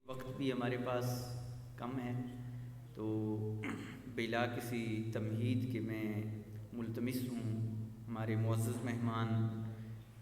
وقت بھی ہمارے پاس کم ہے، تو بلا کسی تمہید کے میں ملتمس ہوں ہمارے معزز مہمان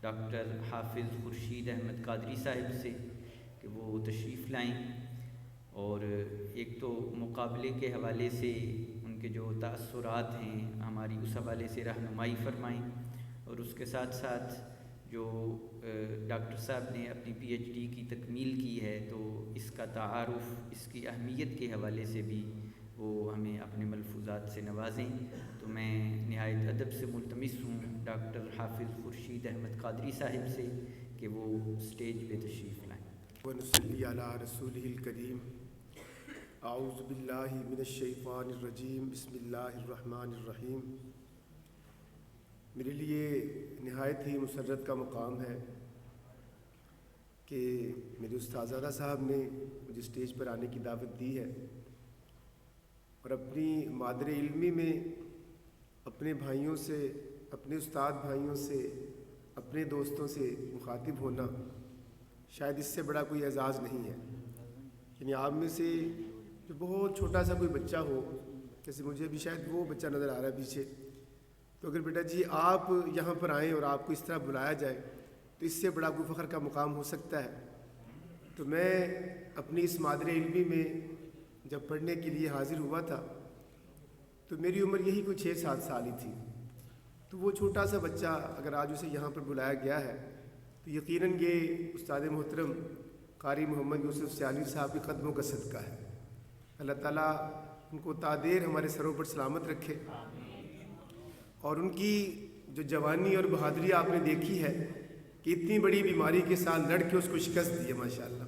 ڈاکٹر حافظ خورشید احمد قادری صاحب سے کہ وہ تشریف لائیں اور ایک تو مقابلے کے حوالے سے ان کے جو تأثرات ہیں ہماری اس حوالے سے رہنمائی فرمائیں، اور اس کے ساتھ ساتھ جو ڈاکٹر صاحب نے اپنی پی ایچ ڈی کی تکمیل کی ہے تو اس کا تعارف، اس کی اہمیت کے حوالے سے بھی وہ ہمیں اپنے ملفوظات سے نوازیں۔ تو میں نہایت ادب سے ملتمس ہوں ڈاکٹر حافظ خورشید احمد قادری صاحب سے کہ وہ اسٹیج پہ تشریف لائیں۔ ونصلی علی رسولہ الکریم۔ اعوذ باللہ من الشیطان الرجیم، بسم اللہ الرحمن الرحیم۔ میرے لیے نہایت ہی مسرت کا مقام ہے کہ میرے استاذادہ صاحب نے مجھے اسٹیج پر آنے کی دعوت دی ہے اور اپنی مادر علمی میں اپنے بھائیوں سے، اپنے استاد بھائیوں سے، اپنے دوستوں سے مخاطب ہونا شاید اس سے بڑا کوئی اعزاز نہیں ہے۔ یعنی آپ میں سے جو بہت چھوٹا سا کوئی بچہ ہو، جیسے مجھے بھی شاید وہ بچہ نظر آ رہا ہے پیچھے، تو اگر بیٹا جی آپ یہاں پر آئیں اور آپ کو اس طرح بلایا جائے تو اس سے بڑا کوئی فخر کا مقام ہو سکتا ہے۔ تو میں اپنی اس مادر علمی میں جب پڑھنے کے لیے حاضر ہوا تھا تو میری عمر یہی کوئی 6-7 سال ہی تھی۔ تو وہ چھوٹا سا بچہ اگر آج اسے یہاں پر بلایا گیا ہے تو یقیناً یہ استاد محترم قاری محمد یوسف سیالی صاحب کے قدموں کا صدقہ ہے۔ اللہ تعالیٰ ان کو تا دیر ہمارے سروں پر سلامت رکھے، اور ان کی جو جوانی اور بہادری آپ نے دیکھی ہے کہ اتنی بڑی بیماری کے ساتھ لڑ کے اس کو شکست دی ہے ماشاءاللہ،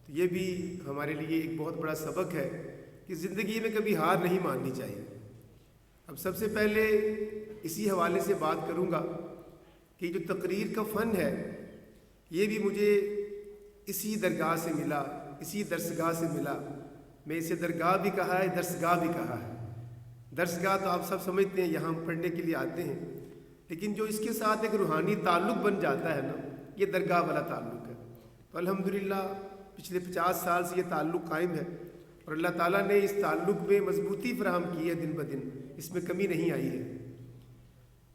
تو یہ بھی ہمارے لیے ایک بہت بڑا سبق ہے کہ زندگی میں کبھی ہار نہیں ماننی چاہیے۔ اب سب سے پہلے اسی حوالے سے بات کروں گا کہ جو تقریر کا فن ہے یہ بھی مجھے اسی درگاہ سے ملا، اسی درسگاہ سے ملا۔ میں اسے درگاہ بھی کہا ہے، درسگاہ بھی کہا ہے۔ درسگاہ تو آپ سب سمجھتے ہیں، یہاں پڑھنے کے لیے آتے ہیں، لیکن جو اس کے ساتھ ایک روحانی تعلق بن جاتا ہے نا، یہ درگاہ والا تعلق ہے۔ تو الحمدللہ پچھلے 50 سال سے یہ تعلق قائم ہے، اور اللہ تعالیٰ نے اس تعلق میں مضبوطی فراہم کی ہے، دن بدن اس میں کمی نہیں آئی ہے۔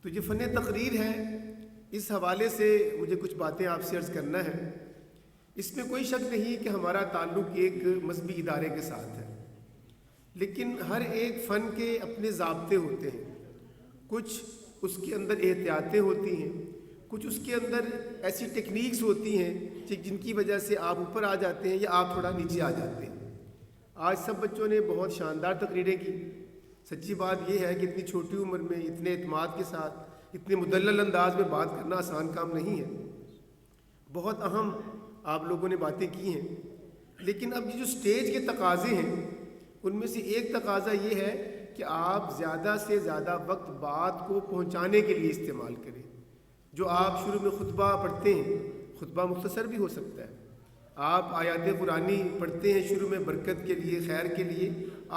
تو یہ فن تقریر ہے، اس حوالے سے مجھے کچھ باتیں آپ سے عرض کرنا ہے۔ اس میں کوئی شک نہیں کہ ہمارا تعلق ایک مذہبی ادارے کے ساتھ ہے، لیکن ہر ایک فن کے اپنے ضابطے ہوتے ہیں، کچھ اس کے اندر احتیاطیں ہوتی ہیں، کچھ اس کے اندر ایسی ٹیکنیکس ہوتی ہیں جن کی وجہ سے آپ اوپر آ جاتے ہیں یا آپ تھوڑا نیچے آ جاتے ہیں۔ آج سب بچوں نے بہت شاندار تقریریں کی۔ سچی بات یہ ہے کہ اتنی چھوٹی عمر میں اتنے اعتماد کے ساتھ اتنے مدلل انداز میں بات کرنا آسان کام نہیں ہے۔ بہت اہم آپ لوگوں نے باتیں کی ہیں، لیکن اب یہ جو سٹیج کے تقاضے ہیں ان میں سے ایک تقاضا یہ ہے کہ آپ زیادہ سے زیادہ وقت بات کو پہنچانے کے لیے استعمال کریں۔ جو آپ شروع میں خطبہ پڑھتے ہیں، خطبہ مختصر بھی ہو سکتا ہے، آپ آیات قرآنی پڑھتے ہیں شروع میں برکت کے لیے، خیر کے لیے،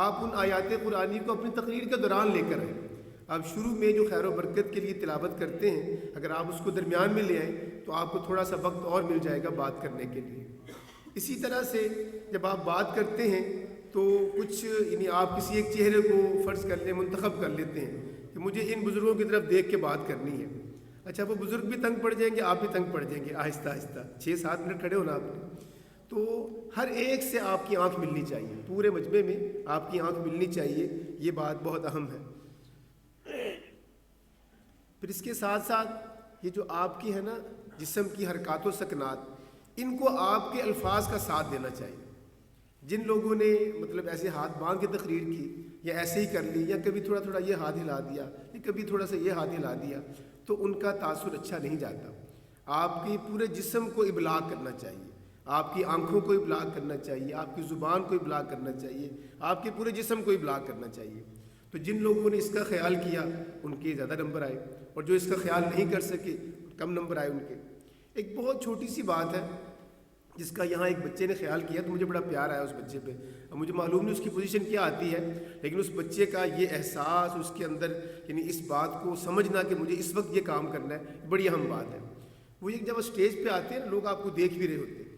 آپ ان آیات قرآنی کو اپنی تقریر کے دوران لے کر آئیں۔ آپ شروع میں جو خیر و برکت کے لیے تلاوت کرتے ہیں، اگر آپ اس کو درمیان میں لے آئیں تو آپ کو تھوڑا سا وقت اور مل جائے گا بات کرنے کے لیے۔ اسی طرح سے جب آپ بات کرتے ہیں تو کچھ یعنی آپ کسی ایک چہرے کو فرض کر لیں، منتخب کر لیتے ہیں کہ مجھے ان بزرگوں کی طرف دیکھ کے بات کرنی ہے۔ اچھا، وہ بزرگ بھی تنگ پڑ جائیں گے، آپ بھی تنگ پڑ جائیں گے، آہستہ آہستہ 6-7 منٹ کھڑے ہونا آپ نے۔ تو ہر ایک سے آپ کی آنکھ ملنی چاہیے، پورے مجمع میں آپ کی آنکھ ملنی چاہیے، یہ بات بہت اہم ہے۔ پھر اس کے ساتھ ساتھ یہ جو آپ کی ہے نا جسم کی حرکات و سکنات، ان کو آپ کے الفاظ کا ساتھ دینا چاہیے۔ جن لوگوں نے مطلب ایسے ہاتھ باندھ کے تقریر کی یا ایسے ہی کر لی، یا کبھی تھوڑا تھوڑا یہ ہاتھ ہلا دیا یا کبھی تھوڑا سا یہ ہاتھ ہلا دیا، تو ان کا تاثر اچھا نہیں جاتا۔ آپ کی پورے جسم کو ابلاغ کرنا چاہیے، آپ کی آنکھوں کو ابلاغ کرنا چاہیے، آپ کی زبان کو ابلاغ کرنا چاہیے، آپ کے پورے جسم کو ابلاغ کرنا چاہیے۔ تو جن لوگوں نے اس کا خیال کیا ان کے زیادہ نمبر آئے، اور جو اس کا خیال نہیں کر سکے کم نمبر آئے ان کے۔ ایک بہت چھوٹی سی بات ہے جس کا یہاں ایک بچے نے خیال کیا تو مجھے بڑا پیار آیا اس بچے پہ۔ اب مجھے معلوم نہیں اس کی پوزیشن کیا آتی ہے، لیکن اس بچے کا یہ احساس، اس کے اندر یعنی اس بات کو سمجھنا کہ مجھے اس وقت یہ کام کرنا ہے، بڑی اہم بات ہے۔ وہ ایک جب اسٹیج پہ آتے ہیں لوگ آپ کو دیکھ بھی رہے ہوتے ہیں،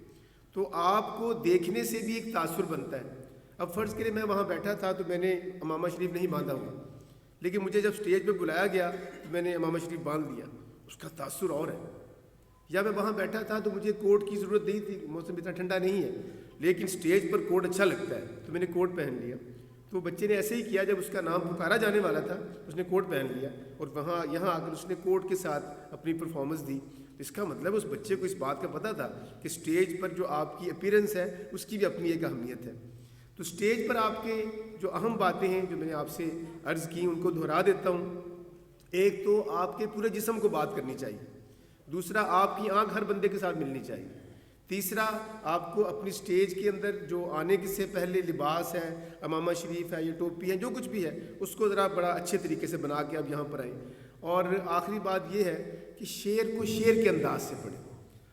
تو آپ کو دیکھنے سے بھی ایک تاثر بنتا ہے. اب فرض کریں میں وہاں بیٹھا تھا تو میں نے امامہ شریف نہیں باندھا ہوا، لیکن مجھے جب سٹیج پہ بلایا گیا تو میں نے امامہ شریف باندھ لیا، اس کا تاثر اور ہے. یا میں وہاں بیٹھا تھا تو مجھے کوٹ کی ضرورت نہیں تھی، موسم اتنا ٹھنڈا نہیں ہے، لیکن سٹیج پر کوٹ اچھا لگتا ہے تو میں نے کوٹ پہن لیا. تو بچے نے ایسے ہی کیا، جب اس کا نام پکارا جانے والا تھا اس نے کوٹ پہن لیا اور یہاں آ کر اس نے کوٹ کے ساتھ اپنی پرفارمنس دی. اس کا مطلب اس بچے کو اس بات کا پتہ تھا کہ سٹیج پر جو آپ کی اپیرنس ہے اس کی بھی اپنی ایک اہمیت ہے. تو سٹیج پر آپ کے جو اہم باتیں ہیں جو میں نے آپ سے عرض کی ان کو دہرا دیتا ہوں. ایک تو آپ کے پورے جسم کو بات کرنی چاہیے، دوسرا آپ کی آنکھ ہر بندے کے ساتھ ملنی چاہیے، تیسرا آپ کو اپنی سٹیج کے اندر جو آنے کے سے پہلے لباس ہے، امامہ شریف ہے یا ٹوپی ہے، جو کچھ بھی ہے اس کو ذرا بڑا اچھے طریقے سے بنا کے آپ یہاں پر آئیں. اور آخری بات یہ ہے کہ شعر کو شعر کے انداز سے پڑھیں.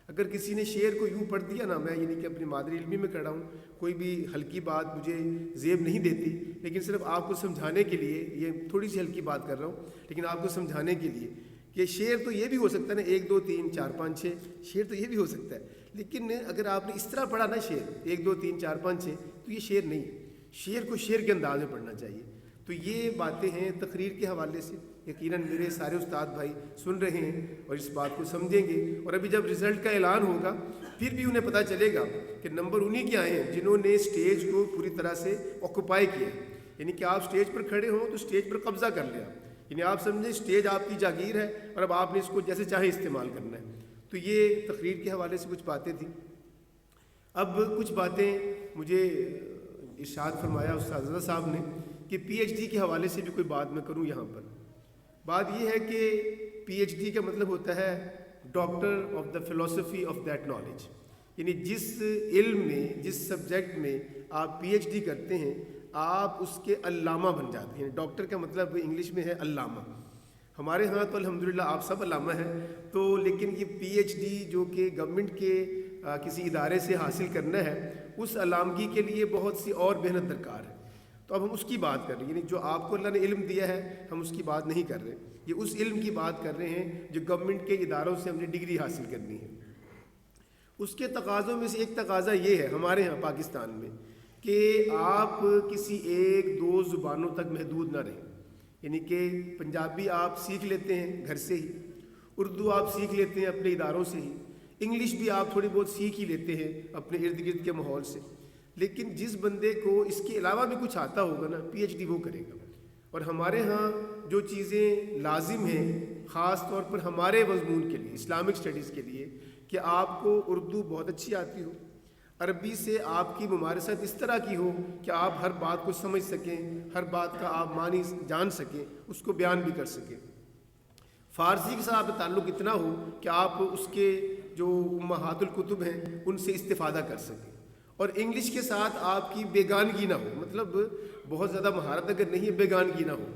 اگر کسی نے شعر کو یوں پڑھ دیا نا، میں یعنی کہ اپنی مادری علمی میں کر رہا ہوں، کوئی بھی ہلکی بات مجھے زیب نہیں دیتی، لیکن صرف آپ کو سمجھانے کے لیے، یہ تھوڑی سی ہلکی بات کر رہا ہوں لیکن آپ کو سمجھانے کے لیے کہ شعر تو یہ بھی ہو سکتا ہے نا 1 2 3 4 5 6، شعر تو یہ بھی ہو سکتا ہے، لیکن اگر آپ نے اس طرح پڑھا نا شعر 1 2 3 4 5 6 تو یہ شعر نہیں ہے. شعر کو شعر کے انداز میں پڑھنا چاہیے. تو یہ باتیں ہیں تقریر کے حوالے سے. یقیناً میرے سارے استاد بھائی سن رہے ہیں اور اس بات کو سمجھیں گے، اور ابھی جب رزلٹ کا اعلان ہوگا پھر بھی انہیں پتہ چلے گا کہ نمبر انہی کے آئے ہیں جنہوں نے سٹیج کو پوری طرح سے آکوپائی کیا. یعنی کہ آپ سٹیج پر کھڑے ہوں تو سٹیج پر قبضہ کر لیا، یعنی آپ سمجھیں سٹیج آپ کی جاگیر ہے اور اب آپ نے اس کو جیسے چاہے استعمال کرنا ہے. تو یہ تقریر کے حوالے سے کچھ باتیں تھیں. اب کچھ باتیں مجھے ارشاد فرمایا استاد صاحب نے کہ پی ایچ ڈی کے حوالے سے بھی کوئی بات میں کروں. یہاں پر بات یہ ہے کہ پی ایچ ڈی کا مطلب ہوتا ہے ڈاکٹر آف دا فلسفی آف دیٹ نالج، یعنی جس علم میں، جس سبجیکٹ میں آپ پی ایچ ڈی کرتے ہیں آپ اس کے علامہ بن جاتے ہیں. ڈاکٹر کا مطلب انگلش میں ہے علامہ. ہمارے ہاں تو الحمدللہ آپ سب علامہ ہیں، تو لیکن یہ پی ایچ ڈی جو کہ گورنمنٹ کے کسی ادارے سے حاصل کرنا ہے، اس علامگی کے لیے بہت سی اور محنت درکار ہے. تو اب ہم اس کی بات کر رہے ہیں، یعنی جو آپ کو اللہ نے علم دیا ہے ہم اس کی بات نہیں کر رہے، یہ اس علم کی بات کر رہے ہیں جو گورنمنٹ کے اداروں سے ہم نے ڈگری حاصل کرنی ہے. اس کے تقاضوں میں سے ایک تقاضا یہ ہے ہمارے ہاں پاکستان میں کہ آپ کسی 1 2 زبانوں تک محدود نہ رہیں. یعنی کہ پنجابی آپ سیکھ لیتے ہیں گھر سے ہی، اردو آپ سیکھ لیتے ہیں اپنے اداروں سے ہی، انگلش بھی آپ تھوڑی بہت سیکھ ہی لیتے ہیں اپنے ارد گرد کے ماحول سے. لیکن جس بندے کو اس کے علاوہ بھی کچھ آتا ہوگا نا، پی ایچ ڈی وہ کرے گا. اور ہمارے ہاں جو چیزیں لازم ہیں خاص طور پر ہمارے مضمون کے لیے، اسلامک اسٹڈیز کے لیے، کہ آپ کو اردو بہت اچھی آتی ہو، عربی سے آپ کی ممارست اس طرح کی ہو کہ آپ ہر بات کو سمجھ سکیں، ہر بات کا آپ معنی جان سکیں، اس کو بیان بھی کر سکیں. فارسی کے ساتھ آپ کا تعلق اتنا ہو کہ آپ اس کے جو امہات الکتب ہیں ان سے استفادہ کر سکیں. اور انگلش کے ساتھ آپ کی بیگانگی نہ ہو، مطلب بہت زیادہ مہارت اگر نہیں ہے، بیگانگی نہ ہو،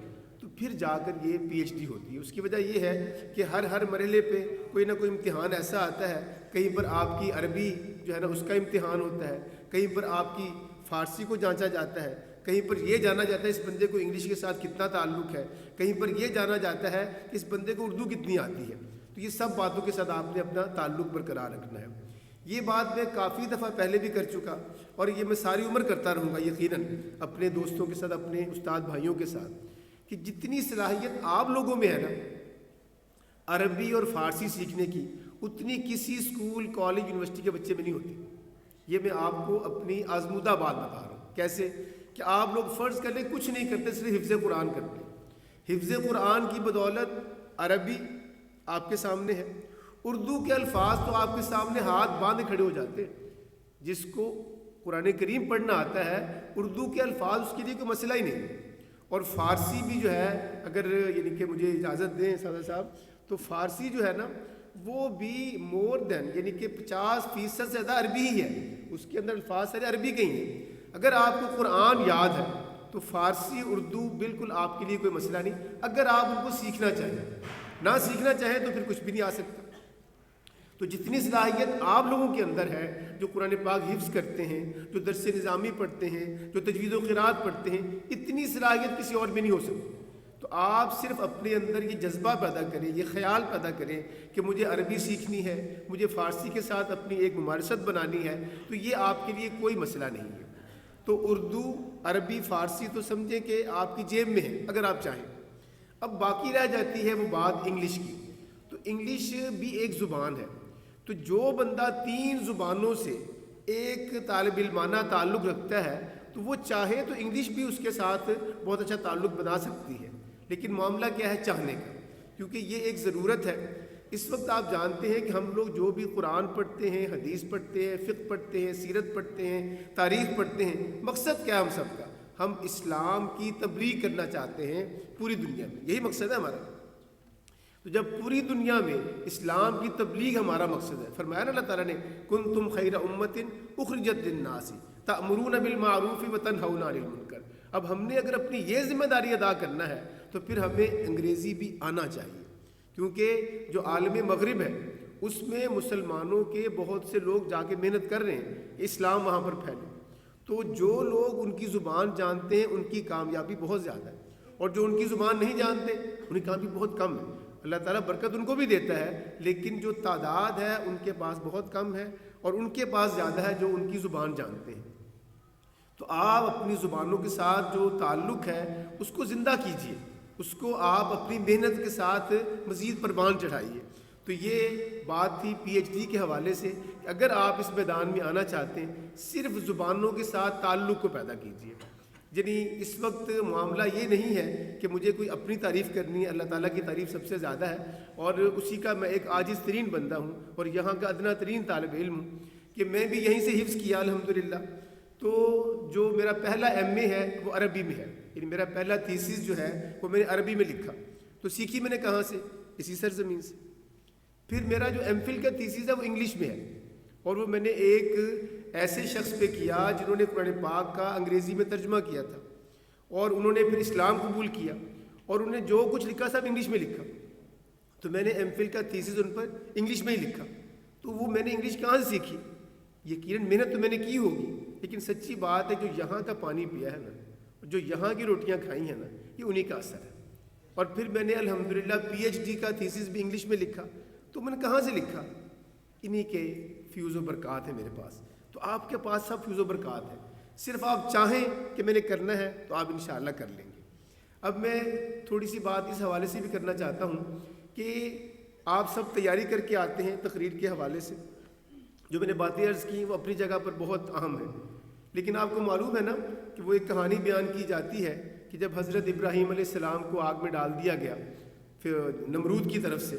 تو پھر جا کر یہ پی ایچ ڈی ہوتی ہے. اس کی وجہ یہ ہے کہ ہر مرحلے پہ کوئی نہ کوئی امتحان ایسا آتا ہے. کہیں پر آپ کی عربی جو ہے نا اس کا امتحان ہوتا ہے، کہیں پر آپ کی فارسی کو جانچا جاتا ہے، کہیں پر یہ جانا جاتا ہے اس بندے کو انگلش کے ساتھ کتنا تعلق ہے، کہیں پر یہ جانا جاتا ہے کہ اس بندے کو اردو کتنی آتی ہے. تو یہ سب باتوں کے ساتھ آپ نے اپنا تعلق برقرار رکھنا ہے. یہ بات میں کافی دفعہ پہلے بھی کر چکا اور یہ میں ساری عمر کرتا رہوں گا یقیناً اپنے دوستوں کے ساتھ، اپنے استاد بھائیوں کے ساتھ، کہ جتنی صلاحیت آپ لوگوں میں ہے نا عربی اور فارسی سیکھنے کی، اتنی کسی اسکول، کالج، یونیورسٹی کے بچے میں نہیں ہوتی. یہ میں آپ کو اپنی آزمودہ بات بتا رہا ہوں. کیسے کہ آپ لوگ فرض کر لیں کچھ نہیں کرتے، صرف حفظ قرآن کرتے ہیں. حفظ قرآن کی بدولت عربی آپ کے سامنے ہے، اردو کے الفاظ تو آپ کے سامنے ہاتھ باندھ کھڑے ہو جاتے ہیں. جس کو قرآن کریم پڑھنا آتا ہے اردو کے الفاظ اس کے لیے کوئی مسئلہ ہی نہیں. اور فارسی بھی جو ہے، اگر یعنی کہ مجھے اجازت دیں سادہ صاحب، تو فارسی جو ہے نا وہ بھی مور دین یعنی کہ 50% سے زیادہ عربی ہی ہے. اس کے اندر الفاظ سارے عربی کے ہی ہیں. اگر آپ کو قرآن یاد ہے تو فارسی اردو بالکل آپ کے لیے کوئی مسئلہ نہیں، اگر آپ ان کو سیکھنا چاہیں. نہ سیکھنا چاہیں تو پھر کچھ بھی نہیں آ سکتا. تو جتنی صلاحیت آپ لوگوں کے اندر ہے، جو قرآن پاک حفظ کرتے ہیں، جو درس نظامی پڑھتے ہیں، جو تجوید و قرات پڑھتے ہیں، اتنی صلاحیت کسی اور میں نہیں ہو سکتی. تو آپ صرف اپنے اندر یہ جذبہ پیدا کریں، یہ خیال پیدا کریں کہ مجھے عربی سیکھنی ہے، مجھے فارسی کے ساتھ اپنی ایک ممارست بنانی ہے، تو یہ آپ کے لیے کوئی مسئلہ نہیں ہے۔ تو اردو، عربی، فارسی تو سمجھیں کہ آپ کی جیب میں ہے اگر آپ چاہیں۔ اب باقی رہ جاتی ہے وہ بات انگلش کی۔ تو انگلش بھی ایک زبان ہے، تو جو بندہ 3 زبانوں سے ایک طالب علمانہ تعلق رکھتا ہے تو وہ چاہے تو انگلش بھی اس کے ساتھ بہت اچھا تعلق بنا سکتی ہے، لیکن معاملہ کیا ہے؟ چاہنے کا، کیونکہ یہ ایک ضرورت ہے۔ اس وقت آپ جانتے ہیں کہ ہم لوگ جو بھی قرآن پڑھتے ہیں، حدیث پڑھتے ہیں، فقہ پڑھتے ہیں، سیرت پڑھتے ہیں، تاریخ پڑھتے ہیں، مقصد کیا ہے ہم سب کا؟ ہم اسلام کی تبلیغ کرنا چاہتے ہیں پوری دنیا میں، یہی مقصد ہے ہمارا۔ تو جب پوری دنیا میں اسلام کی تبلیغ ہمارا مقصد ہے، فرمایا نا اللہ تعالیٰ نے کنتم خیر امۃ اخرجت للناس تأمرون بالمعروف وتنہون عن المنکر۔ اب ہم نے اگر اپنی یہ ذمہ داری ادا کرنا ہے تو پھر ہمیں انگریزی بھی آنا چاہیے، کیونکہ جو عالم مغرب ہے اس میں مسلمانوں کے بہت سے لوگ جا کے محنت کر رہے ہیں اسلام وہاں پر پھیلے، تو جو لوگ ان کی زبان جانتے ہیں ان کی کامیابی بہت زیادہ ہے، اور جو ان کی زبان نہیں جانتے ان کی کامیابی بہت کم ہے۔ اللہ تعالیٰ برکت ان کو بھی دیتا ہے، لیکن جو تعداد ہے ان کے پاس بہت کم ہے، اور ان کے پاس زیادہ ہے جو ان کی زبان جانتے ہیں۔ تو آپ اپنی زبانوں کے ساتھ جو تعلق ہے اس کو زندہ کیجئے، اس کو آپ اپنی محنت کے ساتھ مزید پروان چڑھائیے۔ تو یہ بات تھی پی ایچ ڈی کے حوالے سے کہ اگر آپ اس میدان میں آنا چاہتے ہیں صرف زبانوں کے ساتھ تعلق کو پیدا کیجئے۔ یعنی اس وقت معاملہ یہ نہیں ہے کہ مجھے کوئی اپنی تعریف کرنی ہے، اللہ تعالیٰ کی تعریف سب سے زیادہ ہے، اور اسی کا میں ایک عاجز ترین بندہ ہوں اور یہاں کا ادنا ترین طالب علم ہوں کہ میں بھی یہیں سے حفظ کیا الحمدللہ۔ تو جو میرا پہلا ایم اے ہے وہ عربی میں ہے، یعنی میرا پہلا تھیسس جو ہے وہ میں نے عربی میں لکھا، تو سیکھی میں نے کہاں سے؟ اسی سرزمین سے۔ پھر میرا جو ایم فل کا تھیسس ہے وہ انگلش میں ہے، اور وہ میں نے ایک ایسے شخص پہ کیا جنہوں نے قرآن پاک کا انگریزی میں ترجمہ کیا تھا، اور انہوں نے پھر اسلام قبول کیا، اور انہوں نے جو کچھ لکھا سب انگلش میں لکھا، تو میں نے ایم فل کا تھیسس ان پر انگلش میں ہی لکھا۔ تو وہ میں نے انگلش کہاں سے سیکھی؟ یقیناً محنت تو میں نے کی ہوگی، لیکن سچی بات ہے جو یہاں کا پانی پیا ہے نا، جو یہاں کی روٹیاں کھائی ہیں نا، یہ انہی کا اثر ہے۔ اور پھر میں نے الحمدللہ پی ایچ ڈی کا تھیسس بھی انگلش میں لکھا، تو میں نے کہاں سے لکھا؟ انہی کے فیوز و برکات ہے میرے پاس۔ تو آپ کے پاس سب فیوز و برکات ہے، صرف آپ چاہیں کہ میں نے کرنا ہے تو آپ انشاءاللہ کر لیں گے۔ اب میں تھوڑی سی بات اس حوالے سے بھی کرنا چاہتا ہوں کہ آپ سب تیاری کر کے آتے ہیں تقریر کے حوالے سے، جو میں نے باتیں عرض کی وہ اپنی جگہ پر بہت اہم ہے، لیکن آپ کو معلوم ہے نا کہ وہ ایک کہانی بیان کی جاتی ہے کہ جب حضرت ابراہیم علیہ السلام کو آگ میں ڈال دیا گیا پھر نمرود کی طرف سے،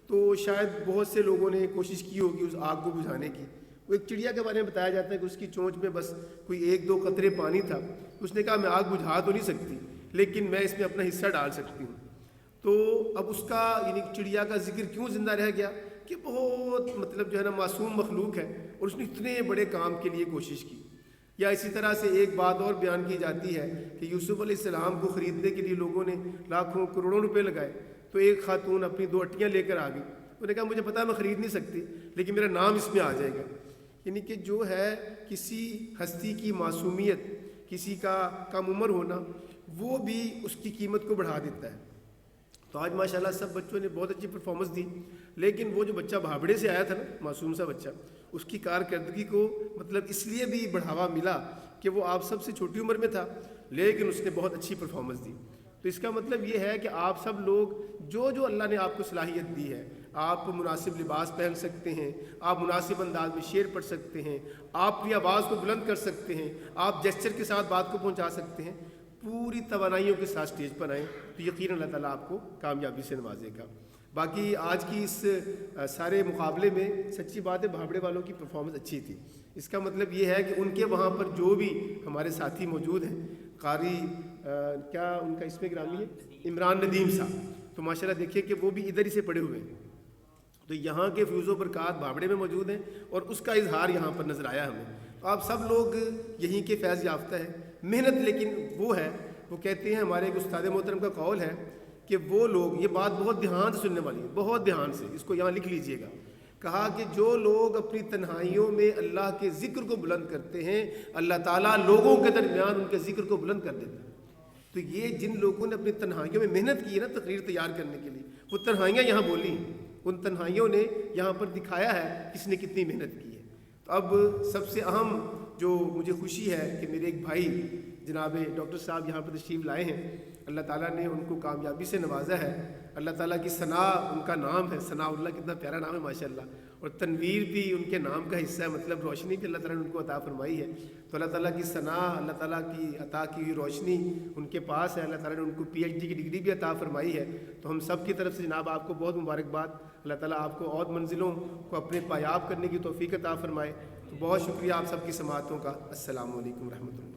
تو شاید بہت سے لوگوں نے کوشش کی ہوگی اس آگ کو بجھانے کی۔ وہ ایک چڑیا کے بارے میں بتایا جاتا ہے کہ اس کی چونچ میں بس کوئی 1-2 قطرے پانی تھا، اس نے کہا میں آگ بجھا تو نہیں سکتی لیکن میں اس میں اپنا حصہ ڈال سکتی ہوں۔ تو اب اس کا یعنی چڑیا کا ذکر کیوں زندہ رہ گیا کہ بہت مطلب جو ہے نا معصوم مخلوق ہے، اور اس نے اتنے بڑے کام کے لیے کوشش کی۔ یا اسی طرح سے ایک بات اور بیان کی جاتی ہے کہ یوسف علیہ السلام کو خریدنے کے لیے لوگوں نے لاکھوں کروڑوں روپے لگائے، تو ایک خاتون اپنی 2 اٹیاں لے کر آ گئی، انہوں نے کہا مجھے پتا ہے میں خرید نہیں سکتی لیکن میرا نام اس میں آ جائے گا۔ یعنی کہ جو ہے کسی ہستی کی معصومیت، کسی کا کم عمر ہونا، وہ بھی اس کی قیمت کو بڑھا دیتا ہے۔ تو آج ماشاءاللہ سب بچوں نے بہت اچھی پرفارمنس دی، لیکن وہ جو بچہ بھابڑے سے آیا تھا نا، معصوم سا بچہ، اس کی کارکردگی کو مطلب اس لیے بھی بڑھاوا ملا کہ وہ آپ سب سے چھوٹی عمر میں تھا، لیکن اس نے بہت اچھی پرفارمنس دی۔ تو اس کا مطلب یہ ہے کہ آپ سب لوگ جو جو اللہ نے آپ کو صلاحیت دی ہے، آپ مناسب لباس پہن سکتے ہیں، آپ مناسب انداز میں شعر پڑھ سکتے ہیں، آپ اپنی آواز کو بلند کر سکتے ہیں، آپ جیسچر کے ساتھ بات کو پہنچا سکتے ہیں، پوری توانائیوں کے ساتھ اسٹیج پر آئیں تو یقیناً اللہ تعالیٰ آپ کو کامیابی سے نوازے گا۔ باقی آج کی اس سارے مقابلے میں سچی بات ہے بھابڑے والوں کی پرفارمنس اچھی تھی۔ اس کا مطلب یہ ہے کہ ان کے وہاں پر جو بھی ہمارے ساتھی موجود ہیں، قاری کیا ان کا اسم گرامی ہے، عمران ندیم صاحب، تو ماشاءاللہ دیکھیے کہ وہ بھی ادھر ہی سے پڑے ہوئے ہیں، تو یہاں کے فیوز و برکات بھابڑے میں موجود ہیں اور اس کا اظہار یہاں پر نظر آیا ہمیں۔ تو آپ سب لوگ یہیں کے فیض یافتہ ہیں، محنت لیکن وہ ہے، وہ کہتے ہیں ہمارے ایک استاد محترم کا قول ہے کہ وہ لوگ، یہ بات بہت دھیان سے سننے والی ہے، بہت دھیان سے، اس کو یہاں لکھ لیجئے گا، کہا کہ جو لوگ اپنی تنہائیوں میں اللہ کے ذکر کو بلند کرتے ہیں، اللہ تعالیٰ لوگوں کے درمیان ان کے ذکر کو بلند کر دیتا ہے۔ تو یہ جن لوگوں نے اپنی تنہائیوں میں محنت کی ہے نا تقریر تیار کرنے کے لیے، وہ تنہائیاں یہاں بولی، ان تنہائیوں نے یہاں پر دکھایا ہے کس نے کتنی محنت کی ہے۔ تو اب سب سے اہم جو مجھے خوشی ہے کہ میرے ایک بھائی جناب ڈاکٹر صاحب یہاں پر تشریف لائے ہیں، اللہ تعالیٰ نے ان کو کامیابی سے نوازا ہے۔ اللہ تعالیٰ کی ثنا ان کا نام ہے، ثناء اللہ، کتنا پیارا نام ہے ماشاءاللہ، اور تنویر بھی ان کے نام کا حصہ ہے، مطلب روشنی بھی اللہ تعالیٰ نے ان کو عطا فرمائی ہے۔ تو اللہ تعالیٰ کی ثنا، اللہ تعالیٰ کی عطا کی ہوئی روشنی ان کے پاس ہے، اللہ تعالیٰ نے ان کو PhD کی ڈگری بھی عطا فرمائی ہے۔ تو ہم سب کی طرف سے جناب آپ کو بہت مبارکباد، اللہ تعالیٰ آپ کو اور منزلوں کو اپنے پایاب کرنے کی توفیق عطا فرمائے۔ تو بہت شکریہ آپ سب کی سماعتوں کا۔ السلام علیکم ورحمۃ اللہ۔